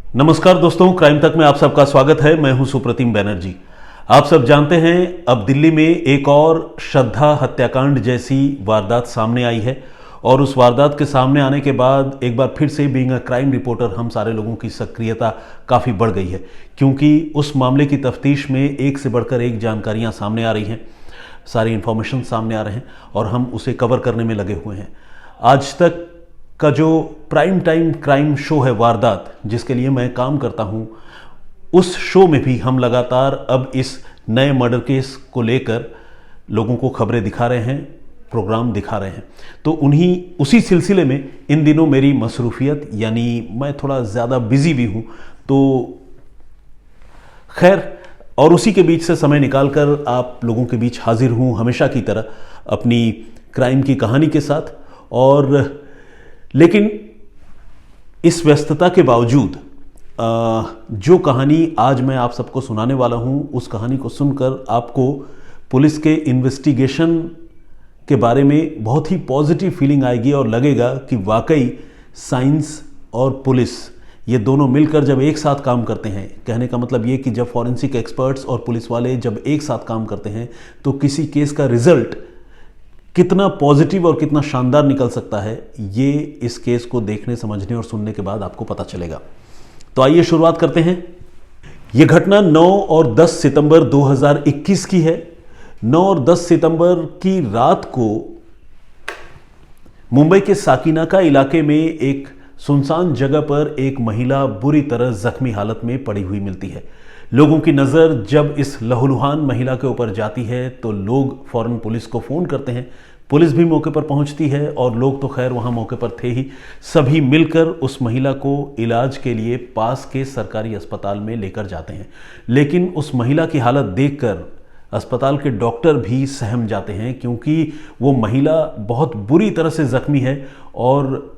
नमस्कार दोस्तों, क्राइम तक में आप सबका स्वागत है। मैं हूं सुप्रतिम बैनर्जी। आप सब जानते हैं अब दिल्ली में एक और श्रद्धा हत्याकांड जैसी वारदात सामने आई है और उस वारदात के सामने आने के बाद एक बार फिर से बीइंग अ क्राइम रिपोर्टर हम सारे लोगों की सक्रियता काफ़ी बढ़ गई है, क्योंकि उस मामले की तफ्तीश में एक से बढ़कर एक जानकारियां सामने आ रही हैं, सारी इन्फॉर्मेशन सामने आ रहे हैं और हम उसे कवर करने में लगे हुए हैं। आज तक का जो प्राइम टाइम क्राइम शो है वारदात, जिसके लिए मैं काम करता हूं, उस शो में भी हम लगातार अब इस नए मर्डर केस को लेकर लोगों को खबरें दिखा रहे हैं, प्रोग्राम दिखा रहे हैं। तो उसी सिलसिले में इन दिनों मेरी मसरूफियत, यानी मैं थोड़ा ज़्यादा बिजी भी हूं, तो खैर, और उसी के बीच से समय निकालकर आप लोगों के बीच हाजिर हूं हमेशा की तरह अपनी क्राइम की कहानी के साथ। और लेकिन इस व्यस्तता के बावजूद जो कहानी आज मैं आप सबको सुनाने वाला हूं, उस कहानी को सुनकर आपको पुलिस के इन्वेस्टिगेशन के बारे में बहुत ही पॉजिटिव फीलिंग आएगी और लगेगा कि वाकई साइंस और पुलिस ये दोनों मिलकर जब एक साथ काम करते हैं, कहने का मतलब ये कि जब फॉरेंसिक एक्सपर्ट्स और पुलिस वाले जब एक साथ काम करते हैं तो किसी केस का रिजल्ट कितना पॉजिटिव और कितना शानदार निकल सकता है, ये इस केस को देखने, समझने और सुनने के बाद आपको पता चलेगा। तो आइए शुरुआत करते हैं। यह घटना 9 और 10 सितंबर 2021 की है। 9 और 10 सितंबर की रात को मुंबई के साकीनाका इलाके में एक सुनसान जगह पर एक महिला बुरी तरह जख्मी हालत में पड़ी हुई मिलती है। लोगों की नज़र जब इस लहूलुहान महिला के ऊपर जाती है तो लोग फौरन पुलिस को फ़ोन करते हैं। पुलिस भी मौके पर पहुंचती है और लोग तो खैर वहां मौके पर थे ही। सभी मिलकर उस महिला को इलाज के लिए पास के सरकारी अस्पताल में लेकर जाते हैं। लेकिन उस महिला की हालत देखकर अस्पताल के डॉक्टर भी सहम जाते हैं, क्योंकि वो महिला बहुत बुरी तरह से जख्मी है और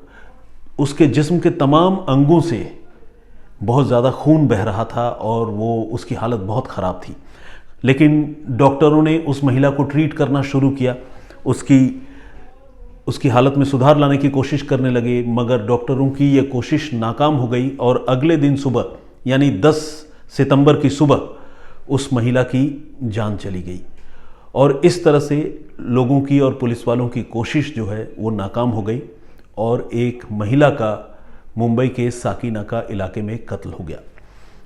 उसके जिस्म के तमाम अंगों से बहुत ज़्यादा खून बह रहा था और वो उसकी हालत बहुत ख़राब थी। लेकिन डॉक्टरों ने उस महिला को ट्रीट करना शुरू किया, उसकी हालत में सुधार लाने की कोशिश करने लगे, मगर डॉक्टरों की ये कोशिश नाकाम हो गई और अगले दिन सुबह यानी 10 सितंबर की सुबह उस महिला की जान चली गई। और इस तरह से लोगों की और पुलिस वालों की कोशिश जो है वो नाकाम हो गई और एक महिला का मुंबई के साकीनाका इलाके में कत्ल हो गया।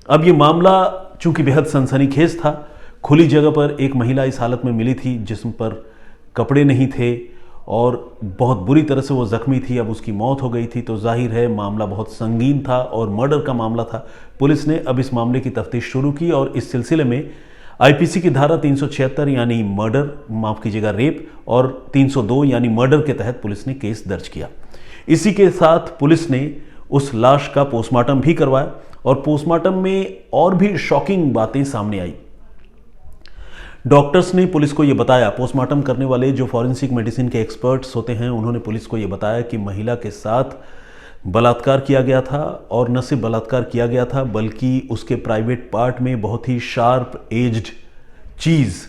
अब ये मामला चूंकि बेहद सनसनीखेज था, खुली जगह पर एक महिला इस हालत में मिली थी जिस्म पर कपड़े नहीं थे और बहुत बुरी तरह से वो जख्मी थी। अब उसकी मौत हो गई थी, तो जाहिर है मामला बहुत संगीन था और मर्डर का मामला था। पुलिस ने अब इस मामले की तफ्तीश शुरू की और इस सिलसिले में आईपीसी की धारा 376 यानी मर्डर, माफ़ कीजिएगा रेप, और 302 यानी मर्डर के तहत पुलिस ने केस दर्ज किया। इसी के साथ पुलिस ने उस लाश का पोस्टमार्टम भी करवाया और पोस्टमार्टम में और भी शॉकिंग बातें सामने आई। डॉक्टर्स ने पुलिस को यह बताया, पोस्टमार्टम करने वाले जो फॉरेंसिक मेडिसिन के एक्सपर्ट्स होते हैं, उन्होंने पुलिस को यह बताया कि महिला के साथ बलात्कार किया गया था और न सिर्फ बलात्कार किया गया था बल्कि उसके प्राइवेट पार्ट में बहुत ही शार्प एज्ड चीज़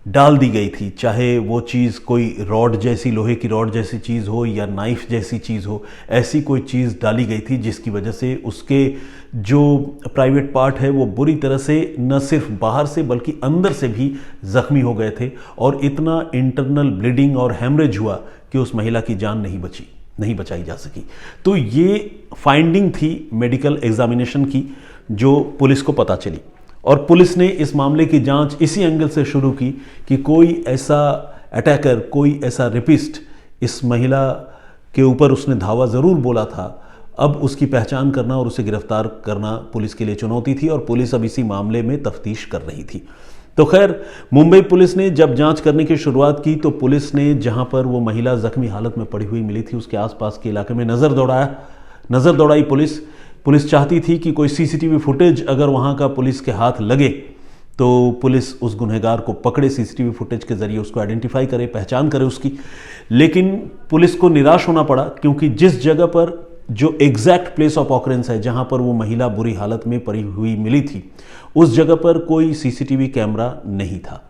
डाल दी गई थी। चाहे वो चीज़ कोई रॉड जैसी, लोहे की रॉड जैसी चीज़ हो या नाइफ जैसी चीज़ हो, ऐसी कोई चीज़ डाली गई थी जिसकी वजह से उसके जो प्राइवेट पार्ट है वो बुरी तरह से न सिर्फ बाहर से बल्कि अंदर से भी ज़ख्मी हो गए थे और इतना इंटरनल ब्लीडिंग और हेमरेज हुआ कि उस महिला की जान नहीं बचाई जा सकी। तो ये फाइंडिंग थी मेडिकल एग्जामिनेशन की जो पुलिस को पता चली और पुलिस ने इस मामले की जांच इसी एंगल से शुरू की कि कोई ऐसा अटैकर, कोई ऐसा रेपिस्ट इस महिला के ऊपर उसने धावा ज़रूर बोला था। अब उसकी पहचान करना और उसे गिरफ्तार करना पुलिस के लिए चुनौती थी और पुलिस अब इसी मामले में तफ्तीश कर रही थी। तो खैर, मुंबई पुलिस ने जब जांच करने की शुरुआत की तो पुलिस ने जहां पर वो महिला जख्मी हालत में पड़ी हुई मिली थी उसके आसपास के इलाके में नज़र दौड़ाई पुलिस चाहती थी कि कोई सीसीटीवी फुटेज अगर वहां का पुलिस के हाथ लगे तो पुलिस उस गुनहगार को पकड़े, सीसीटीवी फुटेज के जरिए उसको आइडेंटिफाई करे, पहचान करे उसकी। लेकिन पुलिस को निराश होना पड़ा, क्योंकि जिस जगह पर जो एग्जैक्ट प्लेस ऑफ ऑकरेंस है, जहां पर वो महिला बुरी हालत में पड़ी हुई मिली थी, उस जगह पर कोई सीसीटीवी कैमरा नहीं था।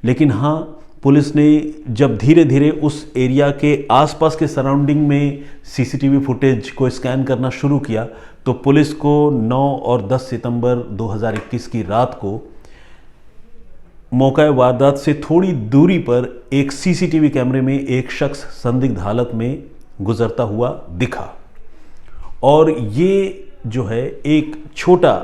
लेकिन हाँ, पुलिस ने जब धीरे धीरे उस एरिया के आसपास के सराउंडिंग में सीसीटीवी फुटेज को स्कैन करना शुरू किया तो पुलिस को 9 और 10 सितंबर 2021 की रात को मौका वारदात से थोड़ी दूरी पर एक सीसीटीवी कैमरे में एक शख्स संदिग्ध हालत में गुजरता हुआ दिखा। और ये जो है एक छोटा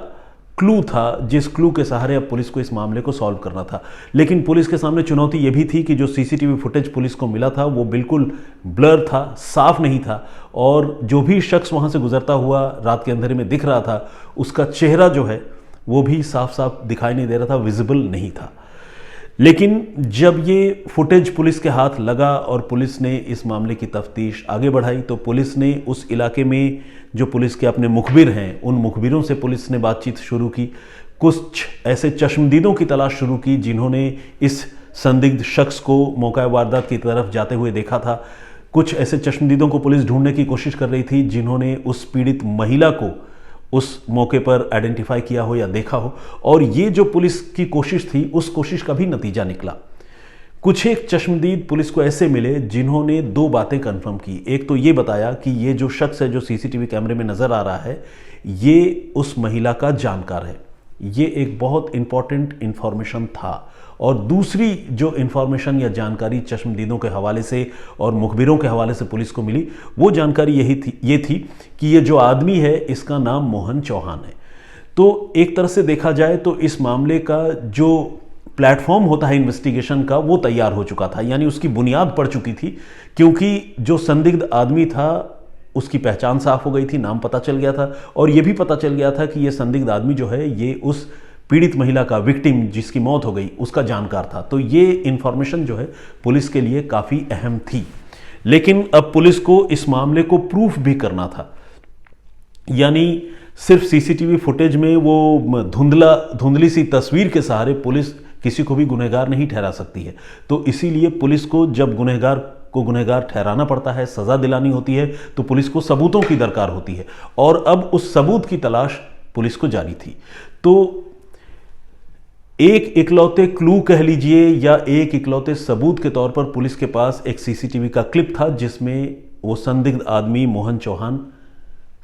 क्लू था जिस क्लू के सहारे अब पुलिस को इस मामले को सॉल्व करना था। लेकिन पुलिस के सामने चुनौती यह भी थी कि जो सीसीटीवी फुटेज पुलिस को मिला था वो बिल्कुल ब्लर था, साफ नहीं था, और जो भी शख्स वहां से गुजरता हुआ रात के अंधेरे में दिख रहा था उसका चेहरा जो है वो भी साफ साफ दिखाई नहीं दे रहा था, विजिबल नहीं था। लेकिन जब ये फुटेज पुलिस के हाथ लगा और पुलिस ने इस मामले की तफ्तीश आगे बढ़ाई तो पुलिस ने उस इलाके में जो पुलिस के अपने मुखबिर हैं उन मुखबिरों से पुलिस ने बातचीत शुरू की। कुछ ऐसे चश्मदीदों की तलाश शुरू की जिन्होंने इस संदिग्ध शख्स को मौका वारदात की तरफ जाते हुए देखा था। कुछ ऐसे चश्मदीदों को पुलिस ढूंढने की कोशिश कर रही थी जिन्होंने उस पीड़ित महिला को उस मौके पर आइडेंटिफाई किया हो या देखा हो। और ये जो पुलिस की कोशिश थी उस कोशिश का भी नतीजा निकला। कुछ एक चश्मदीद पुलिस को ऐसे मिले जिन्होंने 2 बातें कंफर्म की। एक तो ये बताया कि ये जो शख्स है जो सीसीटीवी कैमरे में नजर आ रहा है ये उस महिला का जानकार है। ये एक बहुत इंपॉर्टेंट इंफॉर्मेशन था। और दूसरी जो इंफॉर्मेशन या जानकारी चश्मदीदों के हवाले से और मुखबिरों के हवाले से पुलिस को मिली वो जानकारी ये थी कि ये जो आदमी है इसका नाम मोहन चौहान है। तो एक तरह से देखा जाए तो इस मामले का जो प्लेटफॉर्म होता है इन्वेस्टिगेशन का वो तैयार हो चुका था, यानी उसकी बुनियाद पड़ चुकी थी, क्योंकि जो संदिग्ध आदमी था उसकी पहचान साफ हो गई थी, नाम पता चल गया था और ये भी पता चल गया था कि ये संदिग्ध आदमी जो है ये उस पीड़ित महिला का, विक्टिम जिसकी मौत हो गई, उसका जानकार था। तो ये इंफॉर्मेशन जो है पुलिस के लिए काफ़ी अहम थी। लेकिन अब पुलिस को इस मामले को प्रूफ भी करना था, यानी सिर्फ सीसीटीवी फुटेज में वो धुंधली सी तस्वीर के सहारे पुलिस किसी को भी गुनहगार नहीं ठहरा सकती है। तो इसीलिए पुलिस को जब गुनहगार को गुनहगार ठहराना पड़ता है, सजा दिलानी होती है, तो पुलिस को सबूतों की दरकार होती है। और अब उस सबूत की तलाश पुलिस को जारी थी। तो एक इकलौते क्लू कह लीजिए या एक इकलौते सबूत के तौर पर पुलिस के पास एक सीसीटीवी का क्लिप था जिसमें वो संदिग्ध आदमी मोहन चौहान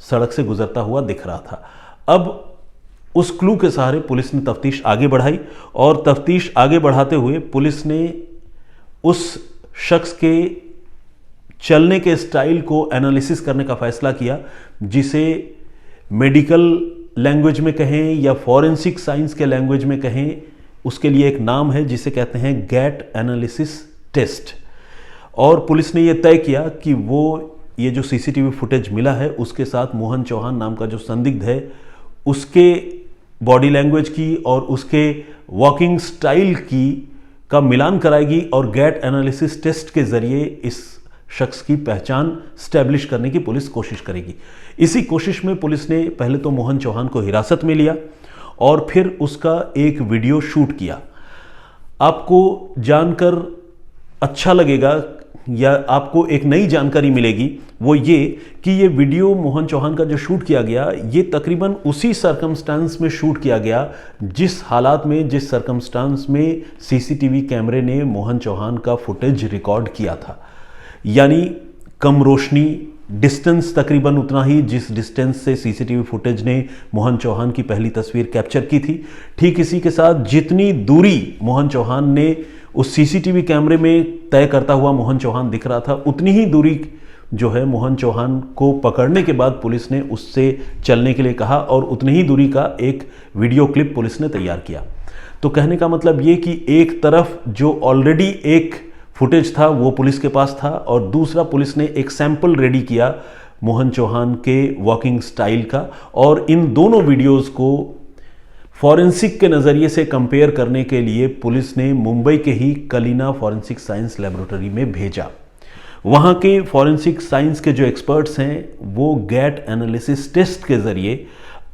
सड़क से गुजरता हुआ दिख रहा था। अब उस क्लू के सहारे पुलिस ने तफ्तीश आगे बढ़ाई और तफ्तीश आगे बढ़ाते हुए पुलिस ने उस शख्स के चलने के स्टाइल को एनालिसिस करने का फैसला किया, जिसे मेडिकल लैंग्वेज में कहें या फॉरेंसिक साइंस के लैंग्वेज में कहें, उसके लिए एक नाम है जिसे कहते हैं गैट एनालिसिस टेस्ट। और पुलिस ने यह तय किया कि वो ये जो सीसीटीवी फुटेज मिला है उसके साथ मोहन चौहान नाम का जो संदिग्ध है उसके बॉडी लैंग्वेज की और उसके वॉकिंग स्टाइल का मिलान कराएगी और गैट एनालिसिस टेस्ट के जरिए इस शख्स की पहचान स्टैब्लिश करने की पुलिस कोशिश करेगी। इसी कोशिश में पुलिस ने पहले तो मोहन चौहान को हिरासत में लिया और फिर उसका एक वीडियो शूट किया। आपको जानकर अच्छा लगेगा या आपको एक नई जानकारी मिलेगी, वो ये कि ये वीडियो मोहन चौहान का जो शूट किया गया ये तकरीबन उसी सर्कमस्टांस में शूट किया गया जिस हालात में, जिस सर्कमस्टांस में सीसीटीवी कैमरे ने मोहन चौहान का फुटेज रिकॉर्ड किया था। यानी कम रोशनी, डिस्टेंस तकरीबन उतना ही जिस डिस्टेंस से सीसीटीवी फुटेज ने मोहन चौहान की पहली तस्वीर कैप्चर की थी, ठीक इसी के साथ जितनी दूरी मोहन चौहान ने उस सीसीटीवी कैमरे में तय करता हुआ मोहन चौहान दिख रहा था, उतनी ही दूरी जो है मोहन चौहान को पकड़ने के बाद पुलिस ने उससे चलने के लिए कहा और उतनी ही दूरी का एक वीडियो क्लिप पुलिस ने तैयार किया। तो कहने का मतलब ये कि एक तरफ जो ऑलरेडी एक फुटेज था वो पुलिस के पास था और दूसरा पुलिस ने एक सैंपल रेडी किया मोहन चौहान के वॉकिंग स्टाइल का, और इन दोनों वीडियोस को फॉरेंसिक के नज़रिए से कंपेयर करने के लिए पुलिस ने मुंबई के ही कलिना फॉरेंसिक साइंस लैबोरेटरी में भेजा। वहाँ के फॉरेंसिक साइंस के जो एक्सपर्ट्स हैं वो गैट एनालिसिस टेस्ट के ज़रिए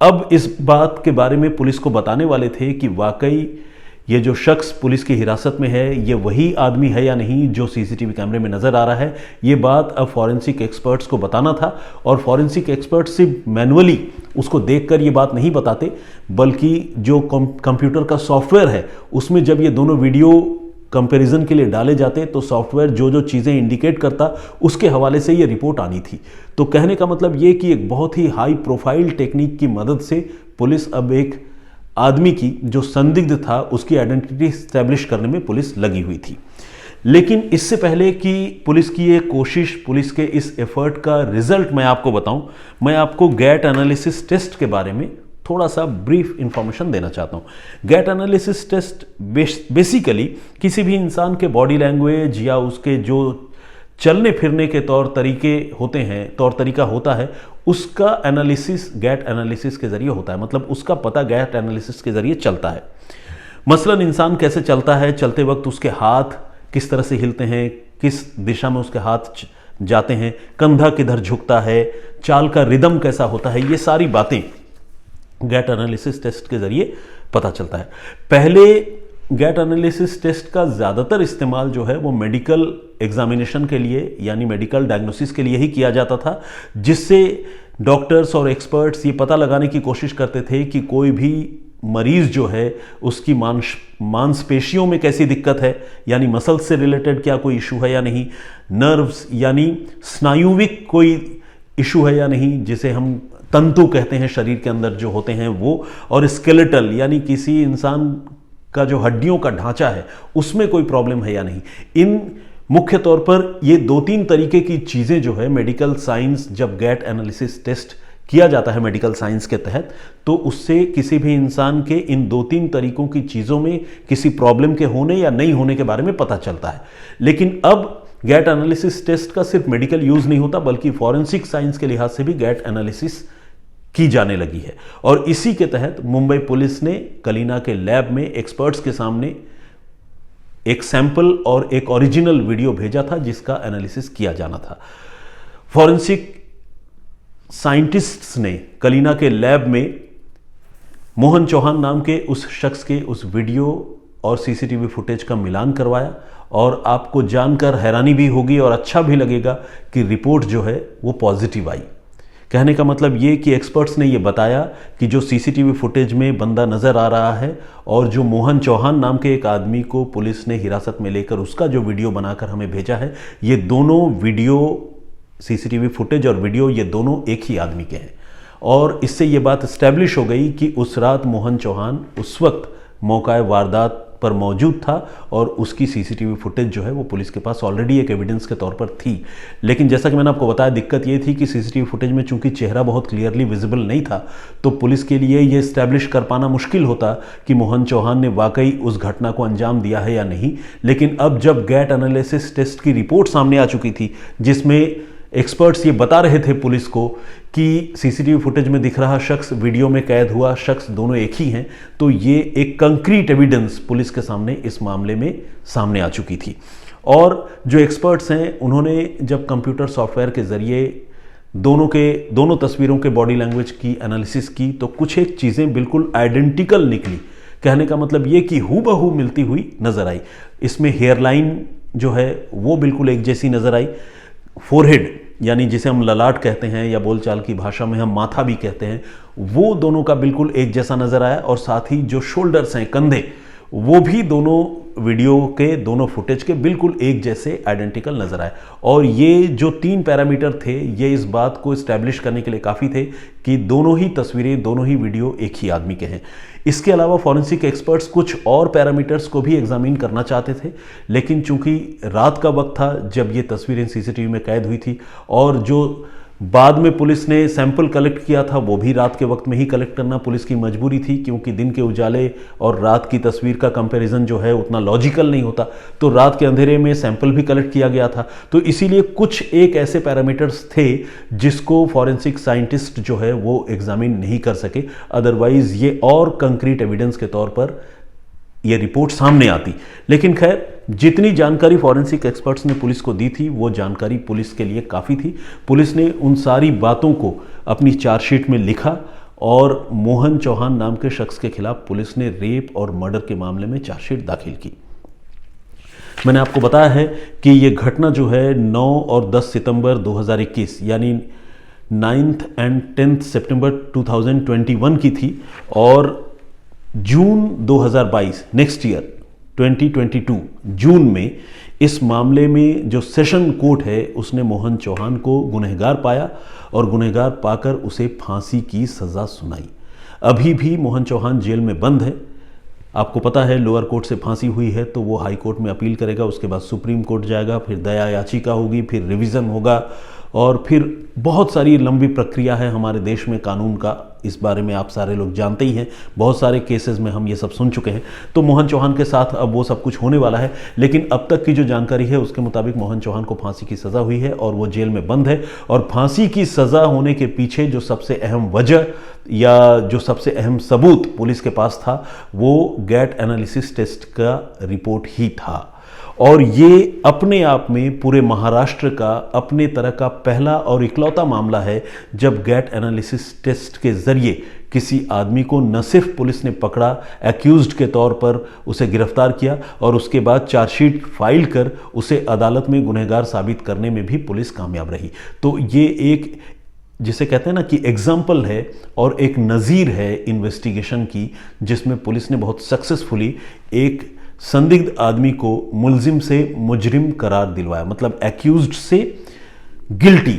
अब इस बात के बारे में पुलिस को बताने वाले थे कि वाकई ये जो शख्स पुलिस की हिरासत में है ये वही आदमी है या नहीं जो सीसीटीवी कैमरे में नज़र आ रहा है। ये बात अब फॉरेंसिक एक्सपर्ट्स को बताना था और फॉरेंसिक एक्सपर्ट्स सिर्फ मैनुअली उसको देखकर ये बात नहीं बताते, बल्कि जो कंप्यूटर का सॉफ्टवेयर है उसमें जब ये दोनों वीडियो कंपैरिजन के लिए डाले जाते तो सॉफ्टवेयर जो जो चीज़ें इंडिकेट करता उसके हवाले से ये रिपोर्ट आनी थी। तो कहने का मतलब ये कि एक बहुत ही हाई प्रोफाइल टेक्निक की मदद से पुलिस अब एक आदमी की जो संदिग्ध था उसकी आइडेंटिटी स्टैब्लिश करने में पुलिस लगी हुई थी। लेकिन इससे पहले कि पुलिस की ये कोशिश, पुलिस के इस एफर्ट का रिजल्ट मैं आपको बताऊं, मैं आपको गैट एनालिसिस टेस्ट के बारे में थोड़ा सा ब्रीफ इंफॉर्मेशन देना चाहता हूं। गैट एनालिसिस टेस्ट बेसिकली किसी भी इंसान के बॉडी लैंग्वेज या उसके जो चलने फिरने के तौर तरीके होते हैं, तौर तरीका होता है, उसका एनालिसिस गैट एनालिसिस के जरिए होता है। मतलब उसका पता गैट एनालिसिस के जरिए चलता है। मसलन इंसान कैसे चलता है, चलते वक्त उसके हाथ किस तरह से हिलते हैं, किस दिशा में उसके हाथ जाते हैं, कंधा किधर झुकता है, चाल का रिदम कैसा होता है, ये सारी बातें गैट एनालिसिस टेस्ट के जरिए पता चलता है। पहले गैट एनालिसिस टेस्ट का ज़्यादातर इस्तेमाल जो है वो मेडिकल एग्जामिनेशन के लिए यानी मेडिकल डायग्नोसिस के लिए ही किया जाता था, जिससे डॉक्टर्स और एक्सपर्ट्स ये पता लगाने की कोशिश करते थे कि कोई भी मरीज जो है उसकी मांसपेशियों में कैसी दिक्कत है, यानी मसल्स से रिलेटेड क्या कोई इशू है या नहीं, नर्व्स यानी स्नायुविक कोई इशू है या नहीं, जिसे हम तंतु कहते हैं शरीर के अंदर जो होते हैं वो, और स्केलेटल यानी किसी इंसान का जो हड्डियों का ढांचा है उसमें कोई प्रॉब्लम है या नहीं। इन मुख्य तौर पर ये 2-3 तरीके की चीज़ें जो है मेडिकल साइंस, जब गैट एनालिसिस टेस्ट किया जाता है मेडिकल साइंस के तहत, तो उससे किसी भी इंसान के इन 2-3 तरीकों की चीज़ों में किसी प्रॉब्लम के होने या नहीं होने के बारे में पता चलता है। लेकिन अब गैट एनालिसिस टेस्ट का सिर्फ मेडिकल यूज़ नहीं होता, बल्कि फॉरेंसिक साइंस के लिहाज से भी गैट एनालिसिस की जाने लगी है। और इसी के तहत मुंबई पुलिस ने कलीना के लैब में एक्सपर्ट्स के सामने एक सैंपल और एक ओरिजिनल वीडियो भेजा था जिसका एनालिसिस किया जाना था। फॉरेंसिक साइंटिस्ट्स ने कलीना के लैब में मोहन चौहान नाम के उस शख्स के उस वीडियो और सीसीटीवी फुटेज का मिलान करवाया, और आपको जानकर हैरानी भी होगी और अच्छा भी लगेगा कि रिपोर्ट जो है वो पॉजिटिव आई। कहने का मतलब ये कि एक्सपर्ट्स ने ये बताया कि जो सीसीटीवी फुटेज में बंदा नज़र आ रहा है और जो मोहन चौहान नाम के एक आदमी को पुलिस ने हिरासत में लेकर उसका जो वीडियो बनाकर हमें भेजा है, ये दोनों वीडियो, सीसीटीवी फुटेज और वीडियो, ये दोनों एक ही आदमी के हैं। और इससे ये बात इस्टेब्लिश हो गई कि उस रात मोहन चौहान उस वक्त मौका वारदात पर मौजूद था और उसकी सीसीटीवी फुटेज जो है वो पुलिस के पास ऑलरेडी एक एविडेंस के तौर पर थी। लेकिन जैसा कि मैंने आपको बताया, दिक्कत ये थी कि सीसीटीवी फुटेज में चूंकि चेहरा बहुत क्लियरली विजिबल नहीं था, तो पुलिस के लिए ये इस्टेब्लिश कर पाना मुश्किल होता कि मोहन चौहान ने वाकई उस घटना को अंजाम दिया है या नहीं। लेकिन अब जब गैट एनालिसिस टेस्ट की रिपोर्ट सामने आ चुकी थी, जिसमें एक्सपर्ट्स ये बता रहे थे पुलिस को कि सीसीटीवी फुटेज में दिख रहा शख्स, वीडियो में कैद हुआ शख्स दोनों एक ही हैं, तो ये एक कंक्रीट एविडेंस पुलिस के सामने इस मामले में सामने आ चुकी थी। और जो एक्सपर्ट्स हैं उन्होंने जब कंप्यूटर सॉफ्टवेयर के ज़रिए दोनों तस्वीरों के बॉडी लैंग्वेज की एनालिसिस की, तो कुछ एक चीज़ें बिल्कुल आइडेंटिकल निकली। कहने का मतलब ये कि हूबहू मिलती हुई नज़र आई। इसमें हेयरलाइन जो है वो बिल्कुल एक जैसी नज़र आई, फोरहेड यानी जिसे हम ललाट कहते हैं या बोलचाल की भाषा में हम माथा भी कहते हैं, वो दोनों का बिल्कुल एक जैसा नज़र आया। और साथ ही जो शोल्डर्स हैं, कंधे, वो भी दोनों वीडियो के दोनों फुटेज के बिल्कुल एक जैसे आइडेंटिकल नज़र आए। और ये जो 3 पैरामीटर थे, ये इस बात को इस्टेब्लिश करने के लिए काफ़ी थे कि दोनों ही तस्वीरें, दोनों ही वीडियो एक ही आदमी के हैं। इसके अलावा फॉरेंसिक एक्सपर्ट्स कुछ और पैरामीटर्स को भी एग्जामिन करना चाहते थे, लेकिन चूंकि रात का वक्त था जब ये तस्वीरें सीसीटीवी में कैद हुई थी, और जो बाद में पुलिस ने सैंपल कलेक्ट किया था वो भी रात के वक्त में ही कलेक्ट करना पुलिस की मजबूरी थी, क्योंकि दिन के उजाले और रात की तस्वीर का कंपैरिजन जो है उतना लॉजिकल नहीं होता। तो रात के अंधेरे में सैंपल भी कलेक्ट किया गया था। तो इसीलिए कुछ एक ऐसे पैरामीटर्स थे जिसको फॉरेंसिक साइंटिस्ट जो है वो एग्जामिन नहीं कर सके, अदरवाइज ये और कंक्रीट एविडेंस के तौर पर ये रिपोर्ट सामने आती। लेकिन खैर, जितनी जानकारी फॉरेंसिक एक्सपर्ट्स ने पुलिस को दी थी वो जानकारी पुलिस के लिए काफ़ी थी। पुलिस ने उन सारी बातों को अपनी चार्जशीट में लिखा और मोहन चौहान नाम के शख्स के खिलाफ पुलिस ने रेप और मर्डर के मामले में चार्जशीट दाखिल की। मैंने आपको बताया है कि ये घटना जो है 9 और 10 सितंबर 2021 यानी 9th and 10th सितंबर 2021 की थी, और जून 2022 नेक्स्ट ईयर 2022 जून में इस मामले में जो सेशन कोर्ट है उसने मोहन चौहान को गुनहगार पाया और गुनहगार पाकर उसे फांसी की सज़ा सुनाई। अभी भी मोहन चौहान जेल में बंद है। आपको पता है लोअर कोर्ट से फांसी हुई है तो वो हाई कोर्ट में अपील करेगा, उसके बाद सुप्रीम कोर्ट जाएगा, फिर दया याचिका होगी, फिर रिवीजन होगा और फिर बहुत सारी लंबी प्रक्रिया है हमारे देश में कानून का। इस बारे में आप सारे लोग जानते ही हैं, बहुत सारे केसेस में हम ये सब सुन चुके हैं। तो मोहन चौहान के साथ अब वो सब कुछ होने वाला है, लेकिन अब तक की जो जानकारी है उसके मुताबिक मोहन चौहान को फांसी की सज़ा हुई है और वो जेल में बंद है। और फांसी की सज़ा होने के पीछे जो सबसे अहम वजह या जो सबसे अहम सबूत पुलिस के पास था वो गैट एनालिसिस टेस्ट का रिपोर्ट ही था। और ये अपने आप में पूरे महाराष्ट्र का अपने तरह का पहला और इकलौता मामला है जब गैट एनालिसिस टेस्ट के जरिए किसी आदमी को न सिर्फ पुलिस ने पकड़ा, एक्यूज्ड के तौर पर उसे गिरफ्तार किया और उसके बाद चार्जशीट फाइल कर उसे अदालत में गुनहगार साबित करने में भी पुलिस कामयाब रही। तो ये एक जिसे कहते हैं ना कि एग्जाम्पल है और एक नज़ीर है इन्वेस्टिगेशन की, जिसमें पुलिस ने बहुत सक्सेसफुली एक संदिग्ध आदमी को मुलजिम से मुजरिम करार दिलवाया, मतलब एक्यूज्ड से गिल्टी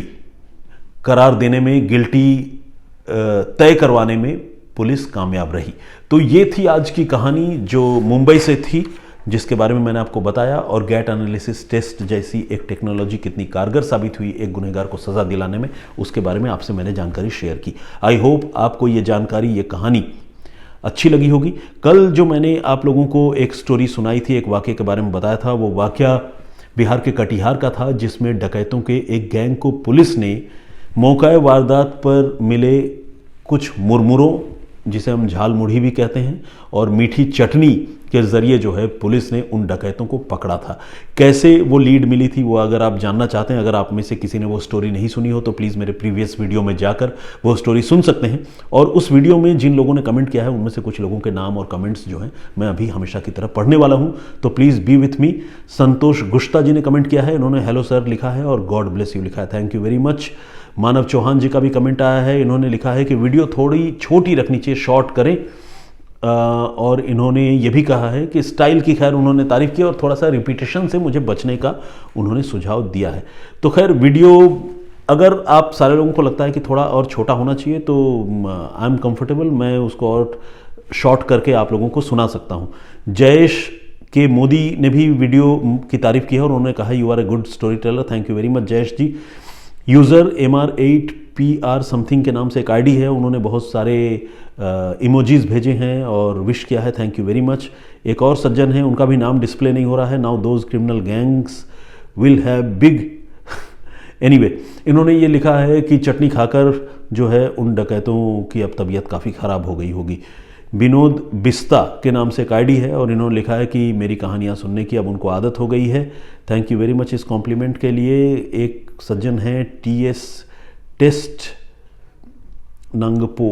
करार देने में, गिल्टी तय करवाने में पुलिस कामयाब रही। तो ये थी आज की कहानी जो मुंबई से थी, जिसके बारे में मैंने आपको बताया, और गैट एनालिसिस टेस्ट जैसी एक टेक्नोलॉजी कितनी कारगर साबित हुई एक गुनहगार को सज़ा दिलाने में, उसके बारे में आपसे मैंने जानकारी शेयर की। आई होप आपको ये जानकारी, ये कहानी अच्छी लगी होगी। कल जो मैंने आप लोगों को एक स्टोरी सुनाई थी, एक वाक़े के बारे में बताया था, वो वाक़या बिहार के कटिहार का था, जिसमें डकैतों के एक गैंग को पुलिस ने मौका वारदात पर मिले कुछ मुरमुरों, जिसे हम झाल मुढ़ी भी कहते हैं, और मीठी चटनी के ज़रिए जो है पुलिस ने उन डकैतों को पकड़ा था। कैसे वो लीड मिली थी वो अगर आप जानना चाहते हैं, अगर आप में से किसी ने वो स्टोरी नहीं सुनी हो तो प्लीज़ मेरे प्रीवियस वीडियो में जाकर वो स्टोरी सुन सकते हैं। और उस वीडियो में जिन लोगों ने कमेंट किया है उनमें से कुछ लोगों के नाम और कमेंट्स जो हैं मैं अभी हमेशा की तरह पढ़ने वाला हूँ, तो प्लीज़ बी विथ मी। संतोष गुश्ता जी ने कमेंट किया है, इन्होंने हेलो सर लिखा है और गॉड ब्लेस यू लिखा है, थैंक यू वेरी मच। मानव चौहान जी का भी कमेंट आया है, इन्होंने लिखा है कि वीडियो थोड़ी छोटी रखनी चाहिए, शॉर्ट करें। और इन्होंने ये भी कहा है कि स्टाइल की खैर उन्होंने तारीफ़ की और थोड़ा सा रिपीटेशन से मुझे बचने का उन्होंने सुझाव दिया है। तो खैर वीडियो अगर आप सारे लोगों को लगता है कि थोड़ा और छोटा होना चाहिए तो आई एम कंफर्टेबल, मैं उसको और शॉर्ट करके आप लोगों को सुना सकता हूँ। जयेश के मोदी ने भी वीडियो की तारीफ़ की है और उन्होंने कहा you are a good story teller, thank you very much Jayesh ji. User MR8PR something के नाम से एक आईडी है, उन्होंने बहुत सारे इमोजीज भेजे हैं और विश किया है, थैंक यू वेरी मच। एक और सज्जन हैं, उनका भी नाम डिस्प्ले नहीं हो रहा है। Now those criminal gangs will have big anyway, इन्होंने ये लिखा है कि चटनी खाकर जो है उन डकैतों की अब तबीयत काफ़ी ख़राब हो गई होगी। विनोद बिस्ता के नाम से एक आईडी है और इन्होंने लिखा है कि मेरी कहानियाँ सुनने की अब उनको आदत हो गई है, थैंक यू वेरी मच इस कॉम्प्लीमेंट के लिए। एक सज्जन हैं TS टेस्ट नंगपो,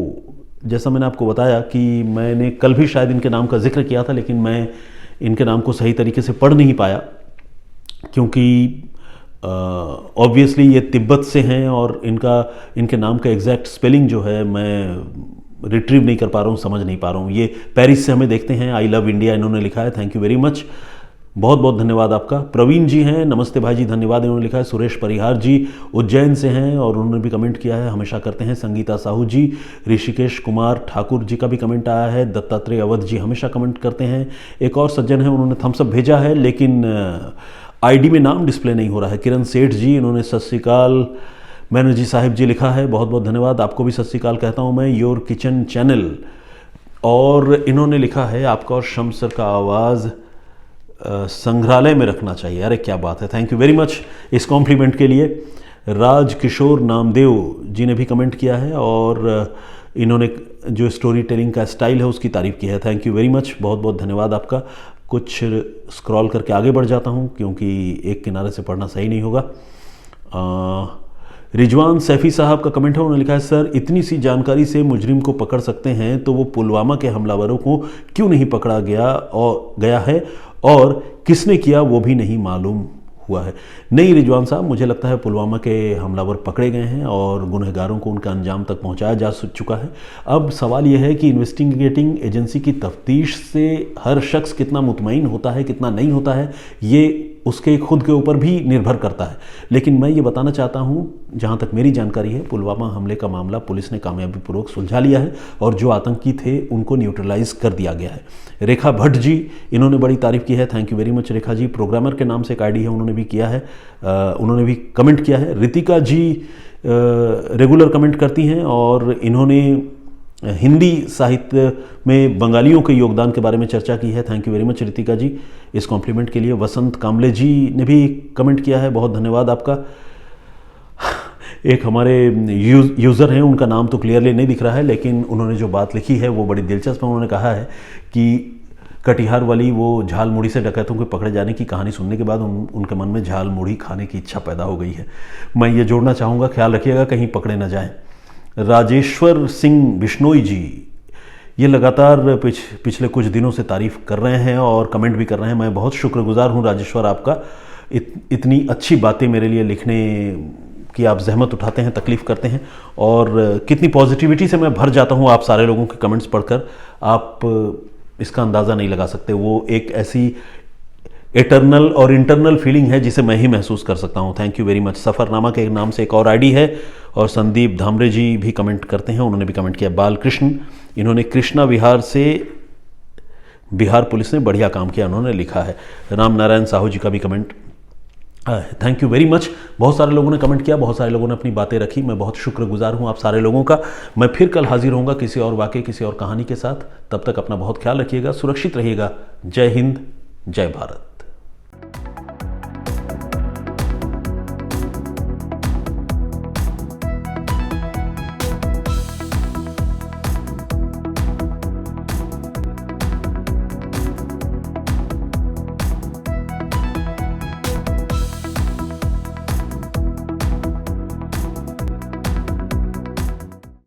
जैसा मैंने आपको बताया कि मैंने कल भी शायद इनके नाम का जिक्र किया था, लेकिन मैं इनके नाम को सही तरीके से पढ़ नहीं पाया क्योंकि ऑब्वियसली ये तिब्बत से हैं और इनके नाम का एग्जैक्ट स्पेलिंग जो है मैं रिट्रीव नहीं कर पा रहा हूँ, समझ नहीं पा रहा हूँ। ये पेरिस से हमें देखते हैं, आई लव इंडिया इन्होंने लिखा है, थैंक यू वेरी मच, बहुत बहुत धन्यवाद आपका। प्रवीण जी हैं, नमस्ते भाई जी, धन्यवाद इन्होंने लिखा है। सुरेश परिहार जी उज्जैन से हैं और उन्होंने भी कमेंट किया है, हमेशा करते हैं। संगीता साहू जी, ऋषिकेश कुमार ठाकुर जी का भी कमेंट आया है। दत्तात्रेय अवध जी हमेशा कमेंट करते हैं। एक और सज्जन है, उन्होंने थम्सअप भेजा है लेकिन आईडी में नाम डिस्प्ले नहीं हो रहा है। किरण सेठ जी, इन्होंने सत श्री अकाल बैनर्जी साहिब जी लिखा है, बहुत बहुत धन्यवाद, आपको भी सत श्री अकाल कहता हूँ मैं। योर किचन चैनल, और इन्होंने लिखा है आपका और शम्स सर का आवाज़ संग्रहालय में रखना चाहिए। अरे क्या बात है, थैंक यू वेरी मच इस कॉम्प्लीमेंट के लिए। राज किशोर नामदेव जी ने भी कमेंट किया है और इन्होंने जो स्टोरी टेलिंग का स्टाइल है उसकी तारीफ़ की है, थैंक यू वेरी मच, बहुत बहुत धन्यवाद आपका। कुछ स्क्रॉल करके आगे बढ़ जाता हूँ क्योंकि एक किनारे से पढ़ना सही नहीं होगा। रिजवान सैफ़ी साहब का कमेंट है, उन्होंने लिखा है सर इतनी सी जानकारी से मुजरिम को पकड़ सकते हैं तो वो पुलवामा के हमलावरों को क्यों नहीं पकड़ा गया है और किसने किया वो भी नहीं मालूम हुआ है। नहीं रिजवान साहब, मुझे लगता है पुलवामा के हमलावर पकड़े गए हैं और गुनहगारों को उनका अंजाम तक पहुंचाया जा चुका है। अब सवाल यह है कि इन्वेस्टिगेटिंग एजेंसी की तफ्तीश से हर शख्स कितना मुतमईन होता है, कितना नहीं होता है, ये उसके खुद के ऊपर भी निर्भर करता है। लेकिन मैं ये बताना चाहता हूँ, जहाँ तक मेरी जानकारी है, पुलवामा हमले का मामला पुलिस ने कामयाबीपूर्वक सुलझा लिया है और जो आतंकी थे उनको न्यूट्रलाइज कर दिया गया है। रेखा भट्ट जी, इन्होंने बड़ी तारीफ़ की है, thank you very much Rekha ji. Programmer के नाम से एक आईडी है, उन्होंने भी किया है, उन्होंने भी कमेंट किया है। रितिका जी रेगुलर कमेंट करती हैं और इन्होंने हिंदी साहित्य में बंगालियों के योगदान के बारे में चर्चा की है। Thank you very much Ritika ji इस कॉम्प्लीमेंट के लिए। वसंत कामले जी ने भी कमेंट किया है, बहुत धन्यवाद आपका। एक हमारे यूज़र हैं, उनका नाम तो क्लियरली नहीं दिख रहा है, लेकिन उन्होंने जो बात लिखी है वो बड़ी दिलचस्प है। उन्होंने कहा है कि कटिहार वाली वो झाल मुड़ी से डकैतों के पकड़े जाने की कहानी सुनने के बाद उनके मन में झाल मुड़ी खाने की इच्छा पैदा हो गई है। मैं ये जोड़ना चाहूँगा, ख्याल रखिएगा कहीं पकड़े न जाएं। राजेश्वर सिंह बिश्नोई जी, ये लगातार पिछले कुछ दिनों से तारीफ़ कर रहे हैं और कमेंट भी कर रहे हैं। मैं बहुत शुक्रगुजार हूँ राजेश्वर आपका, इतनी अच्छी बातें मेरे लिए लिखने की आप जहमत उठाते हैं, तकलीफ़ करते हैं और कितनी पॉजिटिविटी से मैं भर जाता हूँ आप सारे लोगों के कमेंट्स पढ़कर। आप इसका अंदाज़ा नहीं लगा सकते। वो एक ऐसी एटर्नल और इंटरनल फीलिंग है जिसे मैं ही महसूस कर सकता हूँ। Thank you very much. Safarnama के नाम से एक और आईडी है और संदीप धामरे जी भी कमेंट करते हैं, उन्होंने भी कमेंट किया। बालकृष्ण, इन्होंने कृष्णा विहार से बिहार पुलिस ने बढ़िया काम किया, उन्होंने लिखा है। राम नारायण साहू जी का भी comment, thank you very much. बहुत सारे लोगों ने कमेंट किया, बहुत सारे लोगों ने अपनी बातें रखी, मैं बहुत शुक्रगुजार हूँ आप सारे लोगों का। मैं फिर कल हाजिर होऊंगा किसी और वाक़े, किसी और कहानी के साथ। तब तक अपना बहुत ख्याल रखिएगा, सुरक्षित रहिएगा। जय हिंद, जय भारत।